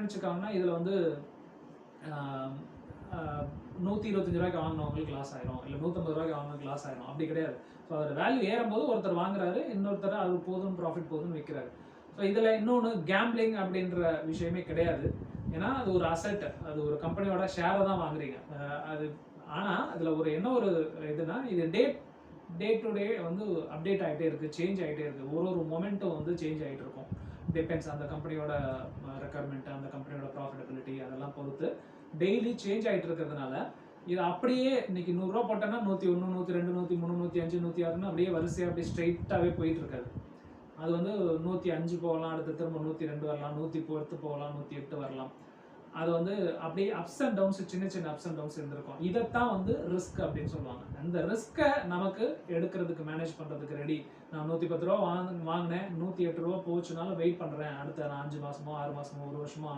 நினச்சிக்காங்கன்னா இதில் வந்து 125 ரூபாய்க்கு வாங்கினவங்களுக்கு லாஸ் ஆயிரும், இல்லை 150 ரூபாய்க்கு வாங்கினவங்களுக்கு லாஸ் ஆயிரும். அப்படி கிடையாது. ஸோ அதோட வேல்யூ ஏறும்போது ஒருத்தர் வாங்குறாரு, இன்னொருத்தர் அது போதும் ப்ராஃபிட் போதும்னு விற்கிறாரு. ஸோ இதில் இன்னொன்று கேம்பிளிங் அப்படின்ற விஷயமே கிடையாது. ஏன்னா அது ஒரு அசெட், அது ஒரு கம்பெனியோட ஷேரை தான் வாங்குறீங்க. அது ஆனால் அதில் ஒரு என்ன ஒரு இதுனா, இது டே டு டே வந்து அப்டேட் ஆகிட்டே இருக்குது, சேஞ்ச் ஆகிட்டே இருக்குது. ஒரு மொமெண்ட்டும் வந்து சேஞ்ச் ஆகிட்டு இருக்கும். டிபெண்ட்ஸ் அந்த கம்பெனியோட ரெக்குயர்மெண்ட், அந்த கம்பெனியோட ப்ராஃபிட்டபிலிட்டி அதெல்லாம் பொறுத்து டெய்லி சேஞ்ச் ஆகிட்டு இருக்கிறதுனால இது அப்படியே இன்னைக்கு 100 ரூபா போட்டோன்னா 101, 102, 103, 105, 106 அப்படியே வரிசையாக அப்படியே ஸ்ட்ரைட்டாகவே போயிட்டு இருக்காது. அது வந்து 105 போகலாம், அடுத்து திரும்ப 102 வரலாம், 110 போகலாம், 108 வரலாம். அது வந்து அப்படியே அப்ஸ் அண்ட் டவுன்ஸ், சின்ன சின்ன அப்ஸ் அண்ட் டவுன்ஸ் இருந்திருக்கும். இதைத்தான் வந்து ரிஸ்க் அப்படின்னு சொல்லுவாங்க. அந்த ரிஸ்க்கை நமக்கு எடுக்கிறதுக்கு, மேனேஜ் பண்ணுறதுக்கு ரெடி. நான் 110 ரூபா வாங்கினேன், 108 ரூபா போச்சுனாலும் வெயிட் பண்ணுறேன், அடுத்த நான் 5 மாசமோ 6 மாசமோ 1 வருஷமோ